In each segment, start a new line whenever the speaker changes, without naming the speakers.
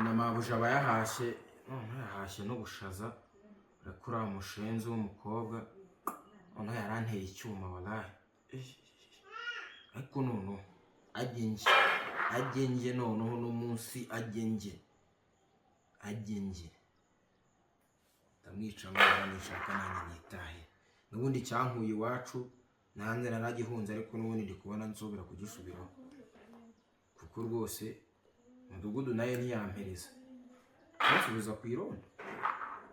na mabuja aba yahashye none yahashye no gushaza urakura umushenzi w'umukobwa none yaranteye icyuma wallahi ariko none agenje noneho no munsi agenje ndamwica ngo nishaka nanjye nitahe n'ubundi cyankuye iwacu nanjye naragihunze ariko n'ubundi ndi kubona nsubira kugisubiraho kuko rwose umudugudu nayo ntiyampereza nsubiza ku irondo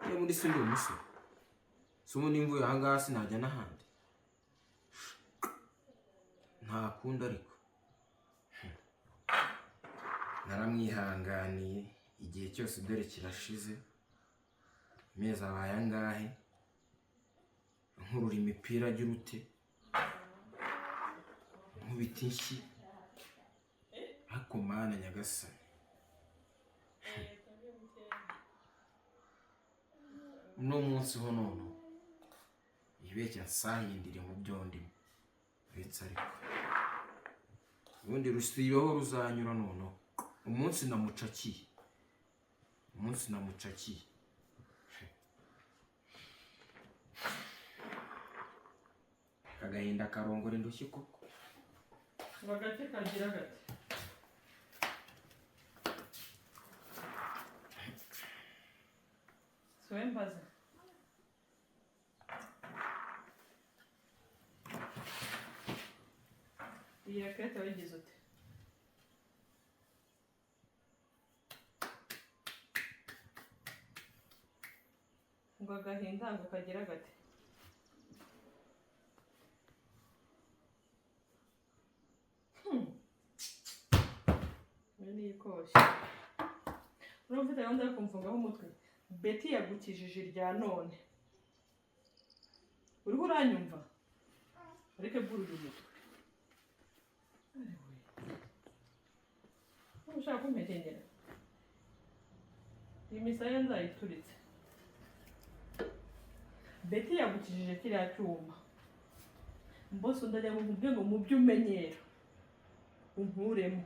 iyo muri sindi umusore sumu nimvuye aha ngaha sinajya n'ahandi nta kundi ariko naramwihanganiye igihe cyose dore kirashize amezi abaye angahe nkurura imipira agira ute nkubita inshyi ariko mana nyagasani uno munsi ho none ibeshya nsahindire mu byondimo uretse ariko ubundi rusibeho ruzanyura noneho umunsi namucakiye agahinda karongora indushyi koko
bagate kagira gate Swembaza iya kete wagize ute ngo agahinda ngo kagira gate ni ikoshye urumva ufite gahunda yo kumfungaho umutwe Betty yagukijije irya none uriho uranyumva ariko bw'uru umutwe ushaka kumpekenyera iyi misaya nzayituritse Betty yagukijije kiriya cyuma mbose ndajya ngo nkubwe ngo mu byo umenyera unkuremo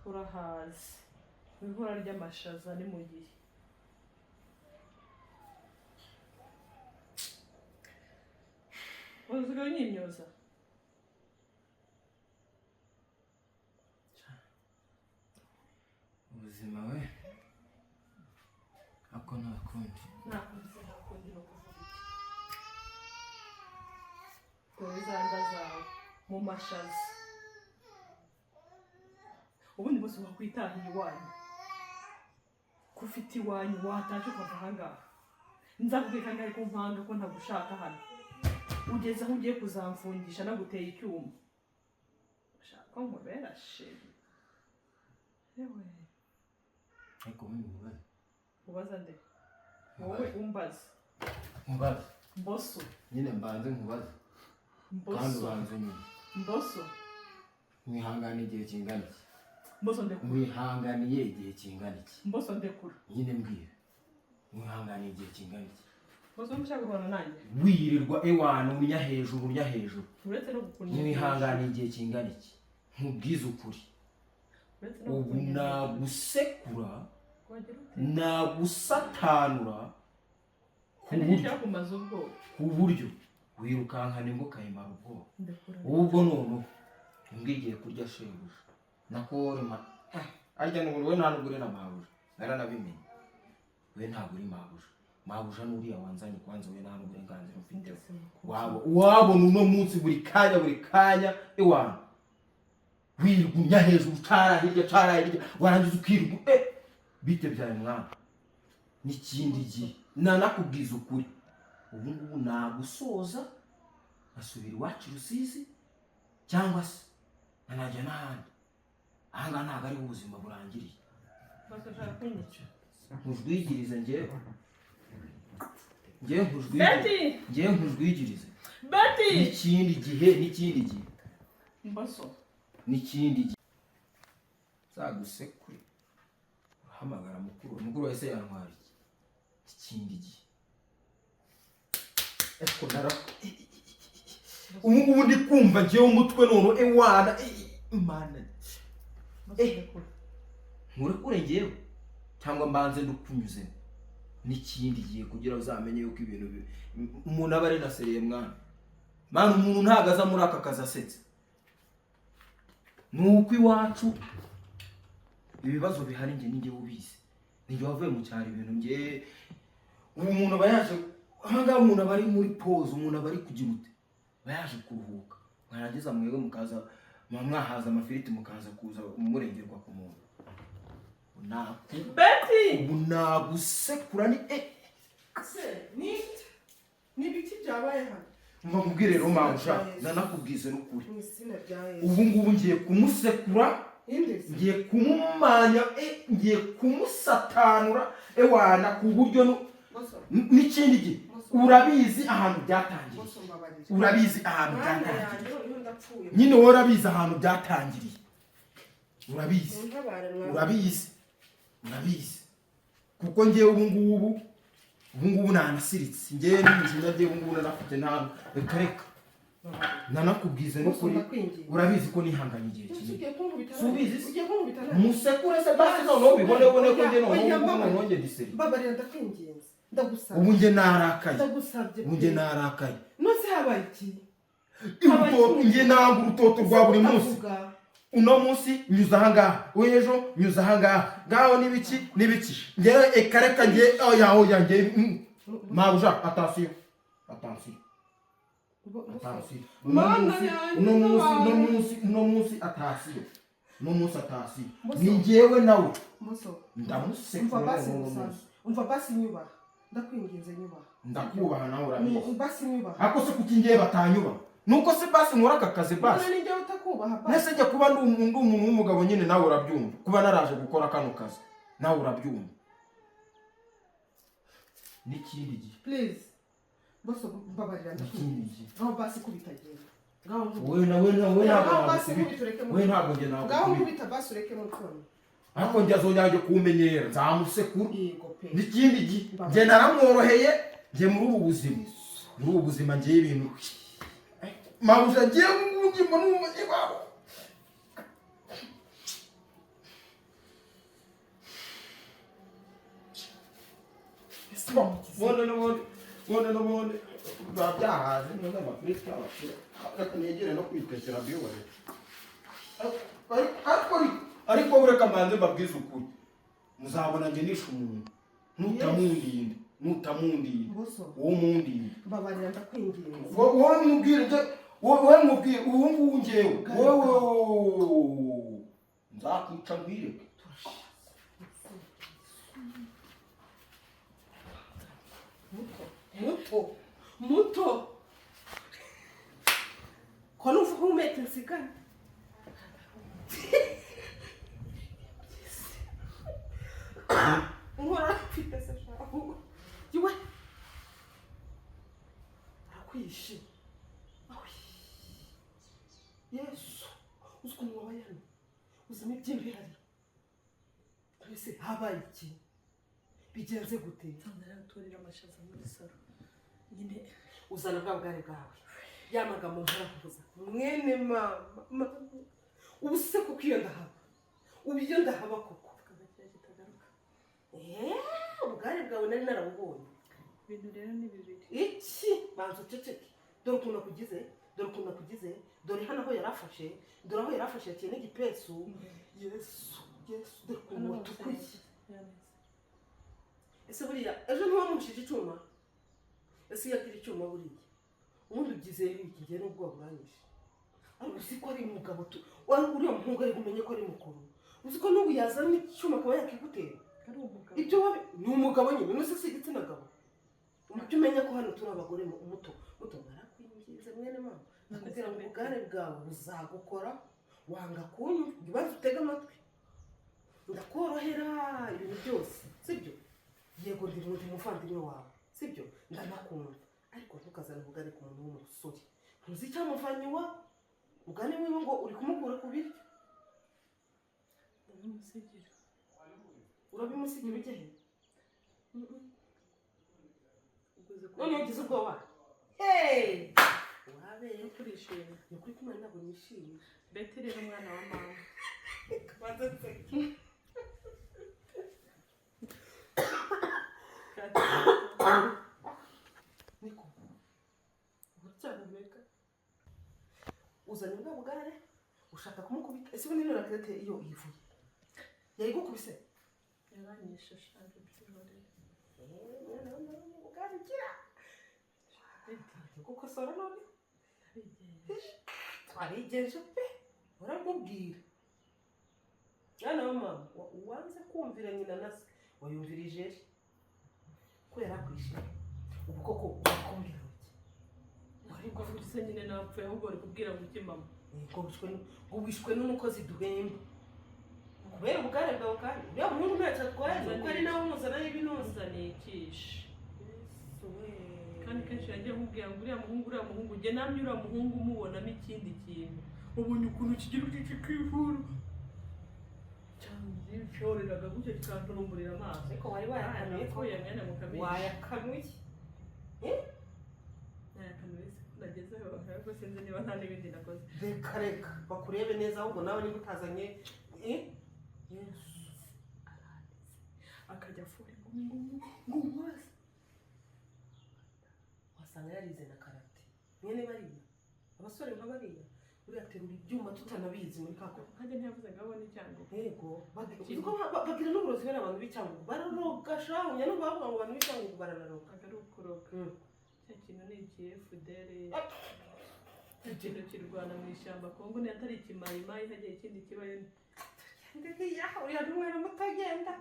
urahazi ihura ry'amashaza ni mu gihe uziga nyimyoza
ubuzima we ako nakundi
no kuvuga iki dore zanda zawe mu mashaza ubundi bose wakwitahiye iwanyu ko ufite iwanyu wataje ukava ahangaha nzakubwira ngo ariko mpanga ko ntagushaka hano ugeze aho ugiye kuzamfungisha naguteye icyuma ushaka nkubera sheri yewe
ariko mubaze
ubaza nde wowe umbaza
mubaze
mboso
nyine mbanze nkubaze kandi ubanze nyine
mboso
mwihangane igihe kingana iki
mboso ndekura
mwihanganiye igihe kingana iki
mboso ndekura
nyine mbwira mwihanganiye igihe kingana iki
mboso mushaka guhana nanjye
wirirwa ewana umenya hejuru
uretse no gukunda
mwihanganiye igihe kingana iki nkubwize ukuri ubu nagusekura nagusatanura ku buryo wirukankana imbuga yimara ubwoba ubwo noneho ngigiye kurya shebuja nakore arya n'ubu we nta nubwo uri na mabuja naranabimenye we ntabwo uri mabuja n'uriya wanzanye kwanza we nta n'uburenganzira ufite wabona uno munsi buri kanya ewana wirugumya hejuru cara hirya warangiza ukirwa bite byaye mwana n'ikindi gihe nanakubwiza ukuri ubu ngubu nagusoza asubira iwacu Rusizi cyangwa se nanajya n'ahandi ahanga ntabwo ari ubuzima burangiriye nkujwigirize njyewe nkujwigirize n'ikindi gihe
mbaso
n'ikindi gihe zagusekure uhamagara mukuru wese yantwara iki ikindi gihe ariko ubu ngubu ndi kumva ngewe umutwe none ewana imana nkurekure ngewe cyangwa mbanze ndukunyuze n'ikindi gihe kugira uzamenye yuko ibintu umuntu aba ari naseriye mwana umuntu ntago aza muri aka kazi asetse nuko iwacu ibibazo bihari nge ninjye ubizi ninjye wavuye mu cyaro ibintu nge umuntu aba yaje ahangaha umuntu aba ari muri pause umuntu aba ari kugira ute aba yaje kuruhuka mwarangiza mwebwe mukaza mwahaza amafiriti mukaza kuza umurengerwa ku muntu ubu nagusekura ni
n'ibiki byabaye hano
mubwire rero mpamvu nanakubwize n'ukuri ubu ngubu ngiye kumusekura ngiye kumumanya ngiye kumusatanura ewana ku buryo n'ikindi gihe urabizi ahantu byatangiye urabizi ahantu byatangiriye nyine wowe urabizi ahantu byatangiriye urabizi kuko ngewe ubu ngubu nanasiritse ngewe n'umujinya ngewe ubu ngubu nanafite ntabwo reka nanakubwize n'ukuri urabizi ko nihanganye igihe kinini subizi musekure se basi noneho ubibone ko nge noneho nge diseri
babarira ndakwinginze ndagusabye
ubu nge narakaye
nose habaye iki
nge nanga urutoto rwa buri munsi uno munsi nyuza ahangaha w'ejo nyuza ahangaha ngaho n'ibiki ngewe ekareka nge oya nge mabuja atasiyo uno munsi atasiyo ni ngewe nawe ndamusekura
umva basi nyubaha ndakwinginze nyubaha
ndakubaha nawe urabizi
basi nyubaha
ako se kuki ngewe batanyubaha nuko se basi nkora aka kazi basi nese njya kuba ndi umuntu w'umugabo nyine nawe urabyumva kuba naraje gukora kano kazi nawe urabyumva n'ikindi gihe
please bose mbabarira ndakwinginze ngaho basi kubitagenda
we ntabwo njye ntabwo
ngaho nkubita basi ureke mutoni
ariko njye azongera kuwumenyera nzamusekura n'ikindi gihe njye naramworoheye njye muri ubu buzima njye ibintu mabuja ngiye ngungimo n'umugi wawe Bonne babyahaze neza amafiriti y'abakire akanegere no kwitekera biyobore ariko bureka mbanze mbabwize ukuri muzabona nge nishe umuntu nutamundinde uwo mundinde
mbabarira ndakwinginze
wowe mubwire ubu ngubu ngewe wowe nzakwica nkwireke
muto ko nuvuga umete nsigana nkora mfite se shahu yiwe arakwishi yesu uzi ukuntu wabayana uzi n'iby'imbere mbese habaye iki bigenze gute
nzanaturira amashaza muri saro nyine
uzana bwa bwari bwawe yamaga mu mparakuza mwene mama ubu se kuko iyo ndahaba ubu iyo ndahaba koko ubwari bwawe nari narabubonye
ibintu rero ni bibiri
iki banza uceceke dore ukuntu akugize dore hano aho yarafashe dore aho yarafashe yaciye n'igipesu yesu dore ukuntu watukuye ese buriya ejo ntiwamushije icyuma ese iyo agira icyuma buriya ubundi ugize iki ngiye n'ubwoba buranyishe ariko uzi ko ari umugabo uriya muhungu ari bumenye ko ari mukuru uzi ko n'ubu yazana n'icyuma akaba yakigutera ibyo ni umugabo nyine n'uzi si igitsina gabo ujye umenya ko hano turi abagore muto narakwinginze mwene mama kugira ngo ubugare bwawe buzagukora wanga kunywa ibibazo utega amatwi ndakorohera ibintu byose sibyo yego ndi umuvandimwe wawe sibyo ndanakunda ariko ntukazane ubugari ku muntu w'umusore ntuzi icyamuvanye iwawe ugane wiwe ngo uri kumukura ku biryo urabimusigira ujye he none yagize ubwoba wabereye kuri ndishimye.
Ni ukuri ko Imana ntabwo nishimye.
Beti rero umwana wa mama.
Kabanza nseke. Niko. Uracyahumeka? Uzanye bwa bugare ushaka kumukubita. Ese ubundi none Claudette iyo yivuye. Yayigukubise?
Yaranyishe shanje byihoreye.
Mwana wa bugare kira. Gukosora none? Twarigenje pe. Uramubwira. Mwana wa mama, wanze kumvira nyina na se. Wayumvirije ko yarakwishije. Ubu koko wakumbwira iki?
Ariko ufite nyine napfuye ahubwo uri kubwira ngo iki mama.
Wishwe n'umukozi duhemba. Kubera ubugare bwawe kandi uriya muhungu ntacyo atwaye nuko ari nawe umuzanaho ibinuza.
Nikishe. Kandi kenshi yagiye nkubwira ngo uriya muhungu ujye namye uriya muhungu umubonamo ikindi kintu. Ubonye ukuntu kigira ukica kwivura. Cyangwa cyoreraga gutyo kikanturumburira amaso.
Ariko wari wayakanuye ko
yamena mu kamera.
wayakanuye.
Nayakanuye nagezeho ariko sinzi niba nta n'ibindi nakoze.
Reka bakurebe neza ahubwo nawe niba utazanye
akajya afura ngumuzi.
wasanga yarize na karate. Mwene bariya abasore nka bariya uriya aterura ibyuma tutanabizi muri kako.
Kandi ntiyavuze ngo abone icyango.
Yego bagira n'uburozi bari abantu b'icyangugu bararoga shahunya no bavuga ngo abantu b'icyangugu baranaroga.
Ari ukuroga. Cya kintu ni ikiyefudere. Ikintu kirwana mu ishyamba Kongo ni atari ikimayimayi hagiye ikindi kibayo.
Ndege uriya n'umwana mutagenda.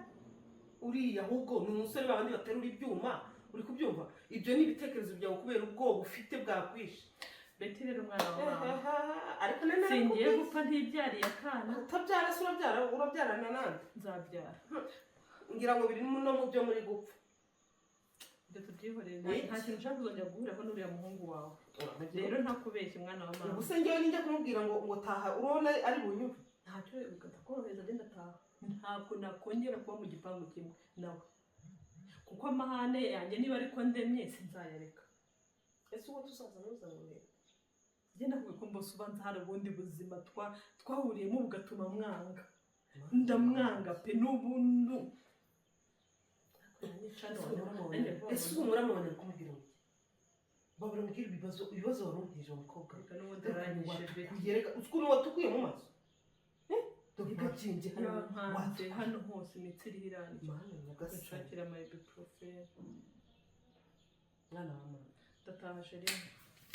Uriya ahubwo ni umusore babandi baterura ibyuma. Uri kubyumva? Ibyo ni ibitekerezo byawe kubera ubwoba ufite bwakwishe.
Beti rero umwana wa mama.
Ariko nene
singiye gupfa ntibyariye akana.
Utabyara se urabyarana nande?
Nzabyara.
Ngira ngo biri no mu byo muri gupfa.
Ibyo tubyihoreye nta kintu nshaka kuzongera guhuraho n'uriya muhungu wawe. Rero ntakubeshya umwana wa mama.
Ubuse ngewe ninjya kumubwira ngo taha urabona ari bunyumve.
Ntacyo ugatakoroheza agenda ataha. Ntabwo nakongera kuba mu gipangu kimwe nawe. Kuko amahane yanjye niba ariko ndemye sinzayareka.
Ese uwo tuzaza ntuzamurebe.
Genda kuko mbose ubanza hari ubundi buzima twahuriyemo bugatuma mwanga. Ndamwanga pe n'ubuntu.
Ese ubu muramubona kumubwira ngo babura mbwira ibibazo warumvije umukobwa. Yereka ukuntu watukuye mu maso. Tugakinje
hano hose imitsi iri irangiye. Nshakira ama ibuprofen.
Mwana wa mama.
Ndataje rero.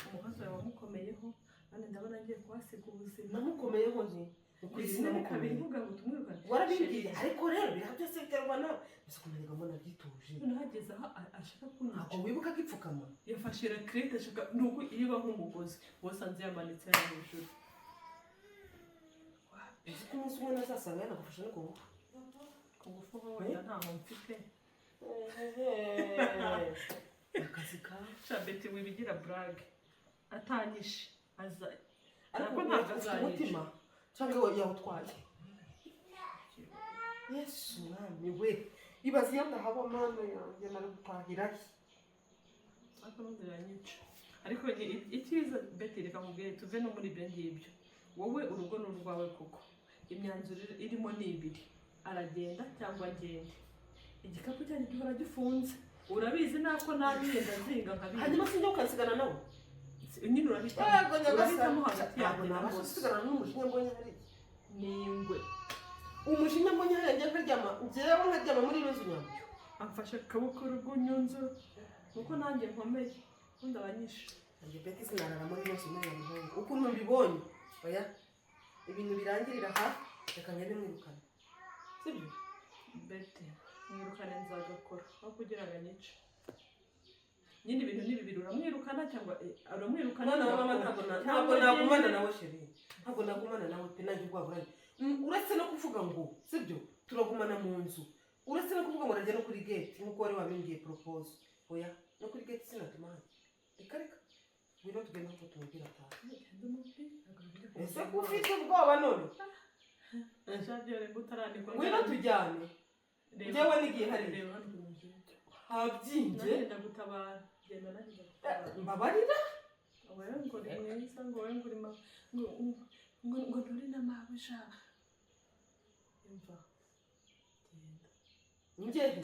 Umukozi wawe wamukomeyeho kandi ndabona ngiye kuhasiga ubuzima.
Namukomeyeho nzi.
Ukwisina kabiri mvuga ngo tumwirukane.
Warabimbwiye ariko rero birabyose biterwa nawe. Ese kumeneka mbona byituje.
Nahageze aho ashaka kunyica.
Ntabwo wibuka gipfukama.
Yafashe rekrete ashaka nuko iriba nk'umugozi. Wasanze yamanitse hejuru.
Ese ko umunsi umwe nazasanga yanagufasha no kungufu.
Kungufu wowe ntaho mfite.
Akazi ka
Shabeti wibigira brag. Atanyishe aza.
Ariko ntabwo azanyisha. Cyangwa yawutwaye. Yesu mwami we. Ibaze yandahaba mama yanjye nari gutahira he.
Akomeza yanyica. Ariko icyiza Beti reka mubwire tuve no muri ibyo ngibyo. Wowe urugo n'urwawe koko. Imyanzuro irimo ni ibiri. Aragenda cyangwa agende. Igikapu cyanjye gihora gifunze. Urabizi nako nabiyenda zinga nkabizi.
Hanyuma sinjye ukasigana nawe.
Nyine urahita.
Yego nyagasamo hagati yawe nabasha gusigana n'umujinya mbonye hari.
Ningwe.
Umujinya mbonye hari njye nkaryama. Njyewe nkaryama muri ino nyamyo.
Amfashe akaboko rugunyunzo. Nuko nanjye nkomeye. Undi abanyishe.
Njye Beti sinarara muri ino nyamyo. Ukuntu mbibonye. Oya. Ibintu birangirira hafi. Reka ngende mwirukane. Sibyo?
Beti. Mwirukane nzagakora aho kugira ngo anyice. Nyine ibintu ni bibiri uramwirukana cyangwa uramwirukana
ntabwo nagumana nawe sheri. Ntabwo nagumana nawe pe nanjye ubwaburanye. Uretse no kuvuga ngo sibyo turagumana mu nzu. Uretse no kuvuga ngo rajya no kuri gate nkuko wari wabimbwiye propose. Oya no kuri gate sinatumana. Reka ngwino tugende ko tumubwira ataha. Ese ko ufite ubwoba none?
Nshajyore gutaranikwa.
Ngwino tujyane. Njyewe nigiye hari
rero hano kumujye.
Habyinje.
Nagenda gutabara. Genda nagenda gutabara.
Mbabarira.
wowe ngo uri mwiza ngo wowe ngo uri ngo nturi n'amabuja imva genda
ngeze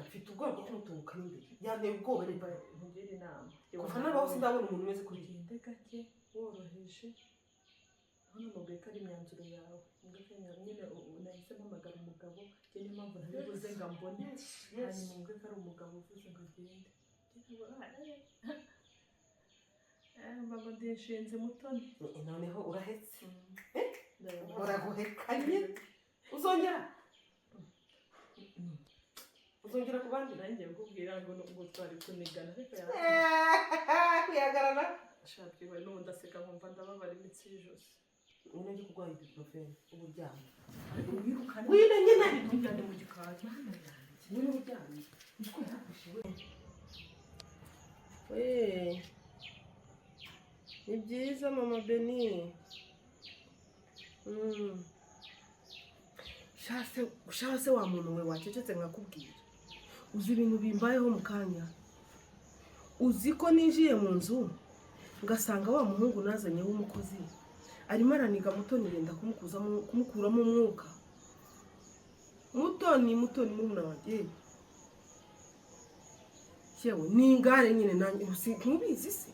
mfite ubwoba bwo kumutunguka n'imbere yanteye ubwoba reba
nkugira inama
kuva n'abaho sindabona umuntu umeze kuri
ugende gake woroheje hano mubwiye ko ari imyanzuro yawe nyine nahise mpamagara umugabo njye niyo mpamvu ntabivuze ngo mbone hanyuma mubwiye ko ari umugabo uvuze ngo agende mbaga ndishinze mutoni
noneho urahetse uraguhekanye uzongera ku bandi
nanjye kukubwira ngo twari kunigana ariko
kuyagarara
ashakirwa n'ubundi aseka nkumva ndababara imitsi y'ijosi
nyine ndi kurwara ibuprofene uburyamye
wirukane
wiranye nabi
ntujyane mu gikari
nyine uburyamye niko yakwishiwe ni byiza mama Beni shase wa muntu we wacecetse nkakubwira uzi ibintu bimbayeho mu kanya uzi ko ninjiye mu nzu ngasanga wa muhungu nazanye w'umukozi arimo araniga Mutoni yenda kumukuramo umwuka Mutoni murumuna wanjye yewe ni ingare nyine nanjye ntubizi se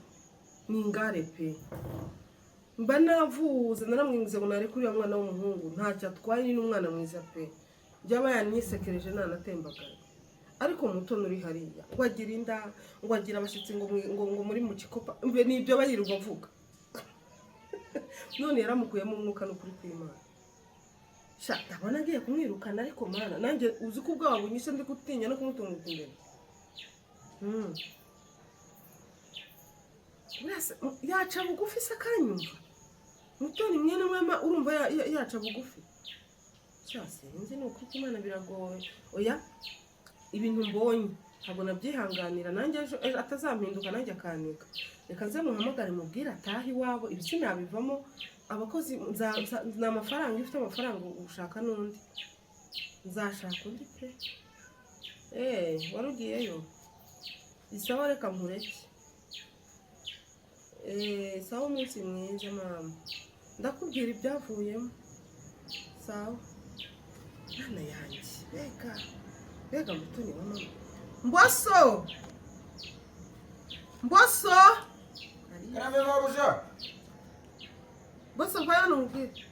ni ingare pe mba navuze naramwingize ngo nare kuri mwana w'umuhungu ntacyo atwaye ni n'umwana mwiza pe byaba yanyisekereje nanatembagara ariko Mutoni uri hariya ngo agira inda ngo agira abashyitsi ngo muri mu kikopa mbe nibyo bayirirwa avuga none yaramukuyemo umwuka no kuri kw'Imana sha ndabona agiye kumwirukana ariko mana nanjye uzi ko ubwabo bunyishe ndi gutinya no kumutunguka imbere yaca bugufi se akanyumva Mutoni mwene mwema urumva yaca bugufi cyase nzi ni ukuri Imana biragoye oya ibintu mbonye ntabwo nabyihanganira nanjye atazampinduka nanjye akanika reka nze muhamagare mubwire atahe iwabo ibisi nabivamo abakozi ni amafaranga iyo ufite amafaranga ushaka n'undi nzashaka undi pe wari ugiyeyo isawa reka nkureke sawa umunsi mwiza mama ndakubwira ibyavuyemo sawa mwana yanjye bega Mutoni wa mama mboso
karame babuja
mboso mva hano mubwire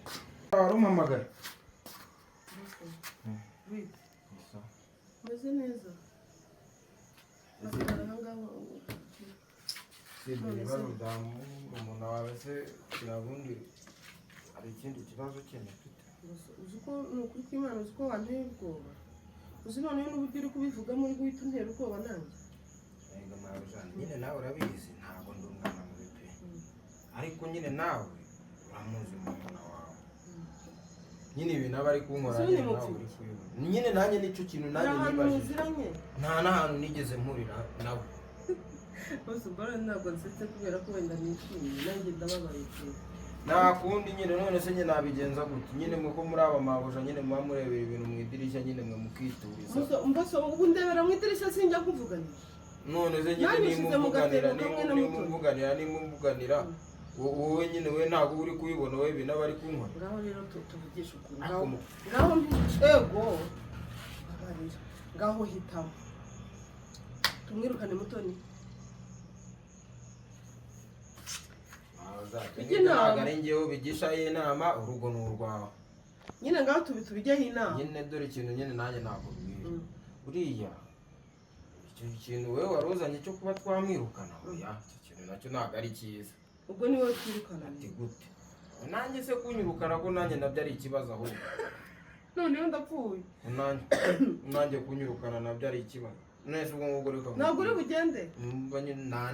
warumamagara
meze neza
ibibazo bya umuntu wawe se kirabundi hari ikindi kibazo cyane mfite
uzi ko ni ukuri kw'Imana uzi ko wanteye ubwoba uzi noneho n'uburyo uri kubivugamo uri guhita untera ubwoba nanjye
ega mwarujana nyine nawe urabizi ntabwo ndi umwana mubi pe ariko nyine nawe uramuzi umuntu wawe nyine ibintu aba ari kunkora nyine nawe uri kubibona nyine nanjye nicyo kintu nanjye nibajije nta n'ahantu nigeze mpurira nawe
bose mbara ntabwo nsetse kubera ko wenda nishimiye nanjye ndababaye pe
nta kundi nyine none se nyine nabigenza gute nyine muko muri aba mabuja nyine muba murebera ibintu mu idirishya nyine mwe mukituriza
mboso ubu ndebera mu idirishya sinjya kuvuganira
none se nyine nimumuganira wowe nyine we ntabwo uri kubibona wowe ibintu aba ari kunkora
ngaho rero tuvugisha ukuri ngaho ego abarira ngaho hitamo tumwirukane Mutoni
ntabwo ari njyewe bigisha inama urugo ni urwawe
nyine ngaho tubijyeho inama
nyine dore ikintu nyine nanjye ntabwo mbwira uriya icyo kintu wowe wari uzanye cyo kuba twamwirukana oya icyo kintu nacyo ntabwo ari cyiza
ubwo ni wowe twirukana
ati gute nanjye se kunyirukana ko nanjye nabyo ari ikibazo ahubwo
noneho ndapfuye
nanjye kunyirukana nabyo ari ikibazo nese ubwo ngubwo reka
ntabwo uri bugende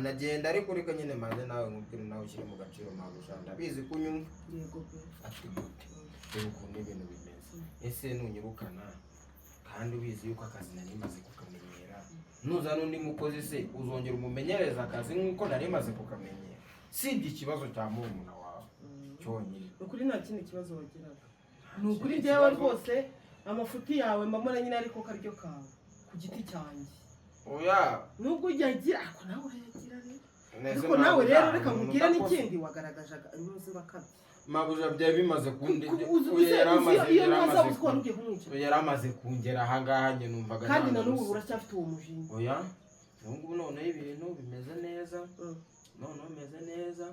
nagenda ariko reka nyine maze nawe nkubwire nawe ushyire mu gaciro mpabusha ndabizi ko unyumva
yego pe
ati gute reba ukuntu ibintu bimeze ese nunyirukana kandi ubizi yuko akazi nari maze kukamenyera nuzana undi mukozi se uzongera umumenyereza akazi nk'uko nari maze kukamenyera sibye ikibazo cya murumuna wawe cyonyine
ukuri nta kindi kibazo wagiraga ni ukuri njyewe rwose amafuti yawe mbamura nyine ariko karyo kawe ku giti cyanjye
oya
nubwo ujya agira ako nawe urayagira rero ariko nawe rero reka nkubwire n'ikindi wagaragaje ubuzima kabye
mabuja byari bimaze yari amaze kungera ahangaha njye numvaga
kandi na n'ubu uracyafite uwo mujinya
oya n'ubu noneho ibintu bimeze neza noneho bimeze neza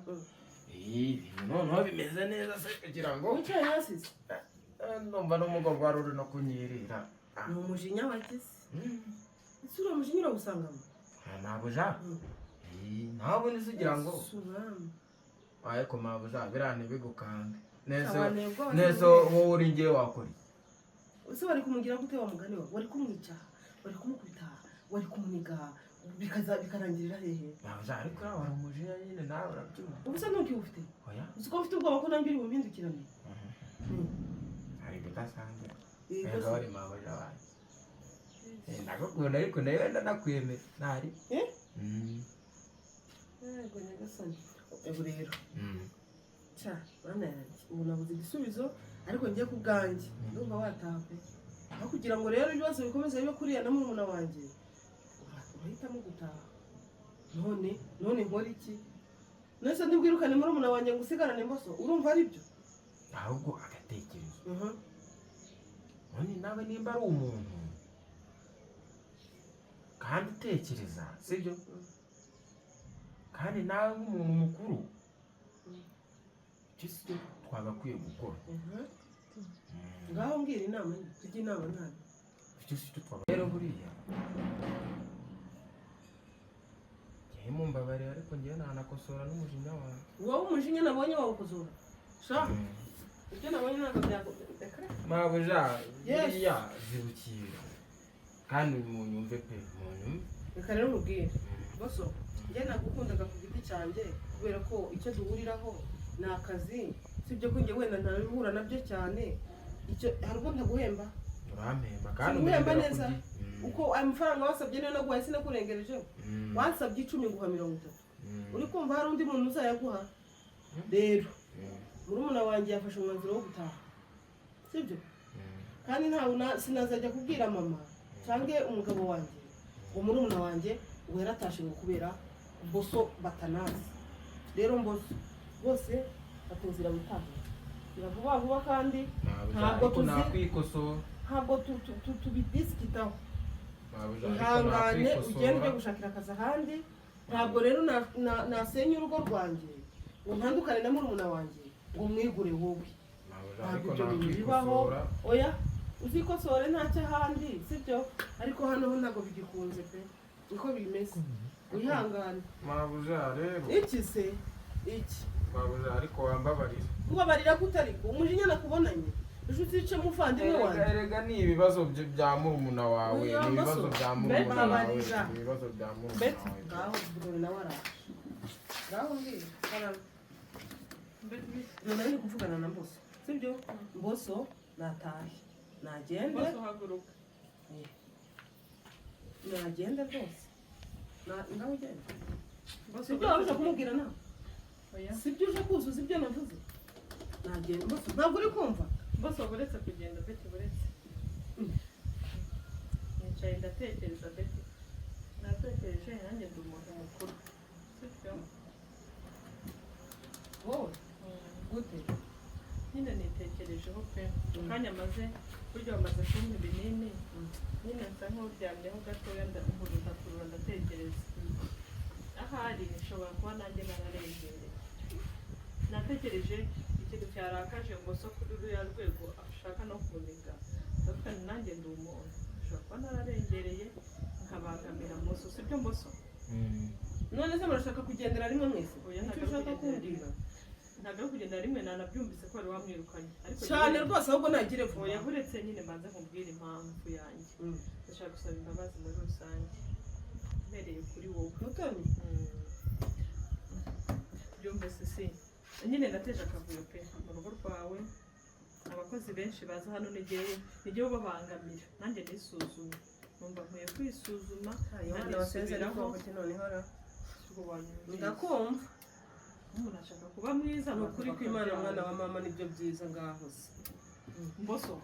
ibintu noneho bimeze neza se kugira ngo
wicaye hasi se
numva n'umugongo wari uri no kunyerera
ni umujinya wagize ese uriya mujinya urawusangamo
mabuja ntabwo nisugira ngo ariko mabuja birane bigukanga neza wowe uri ngewe wakora
ese wari kumugira gute wa mugani wawe wari kumwica wari kumukubita wari kumuniga bikarangirira hehe
mabuja ariko uriya wari umujinya nyine nawe urabyumva
ubu se ntuki ufite uzi ko ufite ubwoba ko nanjye uri bumpindukirane
hari ibidasanzwe neza wari mabuja wanjye ndagukunda ariko nawe wenda nakwemera ntari
yego nyagasani ubu rero cya bana yanjye ubu nabuze igisubizo ariko ngiye ku bwanjye ndumva watawe aho kugira ngo rero ibibazo bikomeze bibe kuriya na murumuna wanjye urahitamo gutaha none nkora iki nese ndibwirukane murumuna wanjye ngo usigarane mboso urumva ari byo
ahubwo agatekerezo none nawe nimba ari umuntu kandi utekereza sibyo kandi nawe nk'umuntu mukuru icyo si cyo twagakwiye gukora
ngaho mbwira inama tujye inama nabi
icyo si cyo twagakwiye rero buriya ngewe mumbabarira ariko ngewe ntanakosora n'umujinya wawe
wowe umujinya nabonye wawukosora sha ibyo nabonye ntabwo byakubeka
mabuja buriya zibukira kandi munyumve pe munyumve
reka rero mubwire boso njye nagukundaga ku giti cyanjye kubera ko icyo duhuriraho ni akazi sibyo ko njye wenda ntabihura nabyo cyane icyo hari ubwo ntaguhemba
urampemba kandi
umuhemba neza uko ayo mafaranga wasabye niyo naguhaye sinakurengerejeho wasabye 10 nguha 30 uri kumva hari undi muntu uzayaguha rero murumuna wanjye yafashe umwanzuro wo gutaha sibyo kandi ntawe sinazajya kubwira mama cyangwa umugabo wanjye ngo murumuna wanjye ngo yaratashe ngo kubera boso batanazi rero mboso bose batuzira gutaha vuba vuba kandi ntabwo ntabwo tubidisikitaho ihangane ugende ujye gushakira akazi ahandi ntabwo rero nasenya urugo rwanjye ngo ntandukane na murumuna wanjye ngo mwigure wowe ntabwo ibyo bintu bibaho oya uzikosore ntacyo ahandi sibyo ariko hano ho ntabwo bigikunze pe niko bimeze wihangane
mabuja rero
iki se iki
mabuja ariko wambabarira
ubabarira ko utariko umujinya nakubonanye ejo uzice muvandimwe wanjye
erega ni ibibazo bya murumuna wawe ni ibibazo bya murumuna wawe ibibazo bya murumuna wawe
ngaho bugore nawe araje ngaho mbwira none ari kuvugana na mboso sibyo mboso natahe nagende nagende rwose ngaho ugende sibyo waje kumubwira nawe sibyo uje kuzuza ibyo navuze nagende mboso ntabwo uri kumva
bose buretse kugenda beti buretse nicaye ndatekereza beti natekereje nanjye ndi umuntu mukuru sibyo
wowe gute
nyine nitekerejeho pe akanya maze buryo bamaze kumpa ibinini nyine nsa nk'uryamyeho gatoya ndakurura ndatekereza ahari nshobora kuba nanjye nararengereye natekereje ikintu cyarakaje ngo so kuri ruriya rwego ashaka no kuniga ndavuga ni nanjye ndi umuntu nshobora kuba nararengereye nkabangamira mboso sibyo mboso
none se murashaka kugendera rimwe mwese
oya ntabwo ushaka kumbwira ntabwo ari kugenda rimwe nanabyumvise ko wari wamwirukanye
cyane rwose ahubwo nagire vuba
oya buretse nyine mbanza nkubwire impamvu yanjye ndashaka gusaba imbabazi muri rusange mbereye kuri wowe
mutoni
byumvise si nyine nateje akavuyo pe mu rugo rwawe abakozi benshi baza hano n'igihe babangamira nanjye nisuzumye numva nkwiye kwisuzuma
nkanisubiraho ndakumva
umuntu ashaka kuba mwiza
ni ukuri kw'Imana mwana wa mama nibyo byiza ngaho se
mboso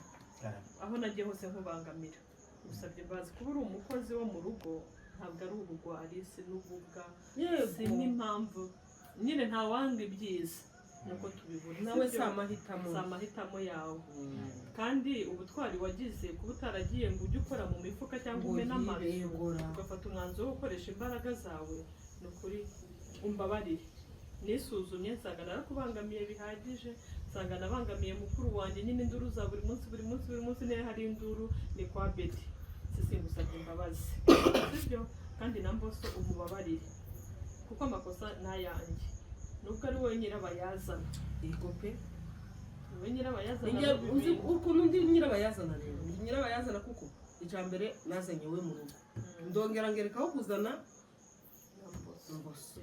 aho nagiye hose nkubangamira usabye imbabazi kuba uri umukozi wo mu rugo ntabwo ari ubugwari si n'ububwa
Yego.
si n'impamvu nyine nta wanga ibyiza nuko tubibona
nawe si
sibyo?
amahitamo
si amahitamo yawe kandi ubutwari wagize kuba utaragiye ngo ujye ukora mu mifuka cyangwa umena amazu ugafata umwanzuro wo gukoresha imbaraga zawe ni ukuri umbabarire nisuzumye nsanga narakubangamiye bihagije nsanga nabangamiye mukuru wanjye nyine induru za buri munsi niyo hari induru ni kwa Betty singusabye imbabazi sibyo kandi na Mboso umubabarire kuko amakosa n'ayanjye nubwo ari wowe nyirabayazana
yego pe
wowe nyirabayazana
uzi ukuntu ndi nyirabayazana rero ndi nyirabayazana kuko icambere nazanye we mu rugo ndongera ngerekaho kuzana Mboso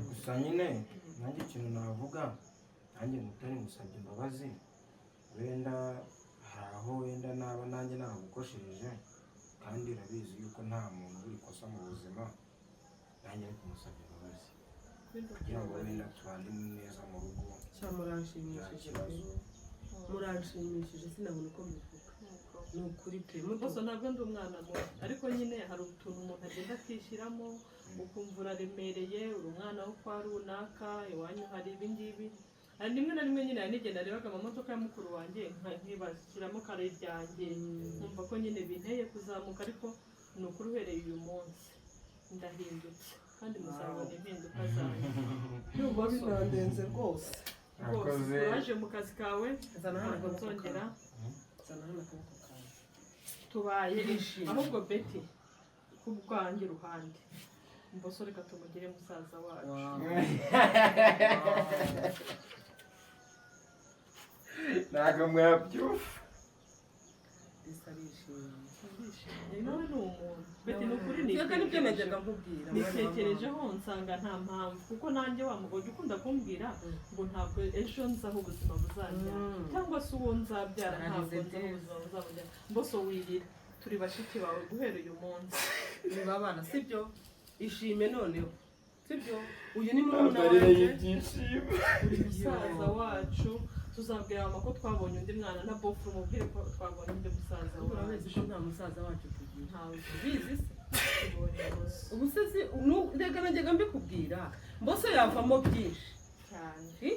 gusa nyine nanjye ikintu navuga nanjye mutoni musabye imbabazi wenda hari aho wenda naba nanjye naragukoshereje kandi urabizi yuko nta muntu uri kosa mu buzima nanjye ariko musabye imbabazi kugira ngo wenda tubane neza mu rugo
cya muranshimishije muranshimishije sinabona uko mbivuga ni ukuri pe
Mboso ntabwo ndi umwana muto ariko nyine hari utuntu umuntu agenda akishyiramo ukumva uraremereye uri umwana wo kwa runaka iwanyu hari ibi ngibi hari rimwe na rimwe nyine hari n'igihe narebaga amamodoka ya mukuru wanjye nkibashyiramo kare ryanjye nkumva ko nyine binteye kuzamuka ariko ni ukuri uhereye uyu munsi ndahindutse kandi muzabona impinduka zanjye
yumva binandenze rwose
rwose uraje mu kazi kawe ntabwo nzongera
zana hano akaboko kawe
tubaye ahubwo Betty ku bwanjye ruhande Mboso reka tumugire musaza wacu
ntabwo mwabyumva
bisa
ndishimye nawe ni umuntu Betty ni ukuri
reka nibyo najyaga nkubwira
nitekerejeho nsanga nta mpamvu kuko nanjye wa mugore ukunda kumbwira ngo ntabwo ejo nzaho ubuzima buzajya cyangwa se uwo nzabyara ntabwo nzaho ubuzima buzajya Mboso wirira turi bashiki bawe guhera uyu munsi
niba abana sibyo ishime noneho sibyo uyu ni murumuna wanjye
uri musaza wacu tuzabwira mama ko twabonye undi mwana na Bofu umubwire ko twabonye undi musaza
urabizi
wacu
ko nta musaza wacu tugira
ntawe
ubizi se
tubonye Mboso
ubu se reka najyaga mbikubwira Mboso yavamo byinshi
cyane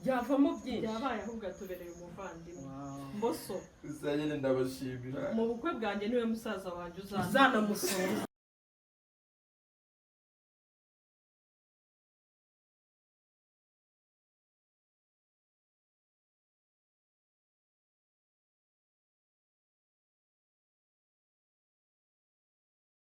yavamo byinshi
byabaye ahubwo atubereye umuvandimwe Mboso
gusa nyine ndabashimira
mu bukwe bwanjye niwe musaza wanjye
uzanamusoza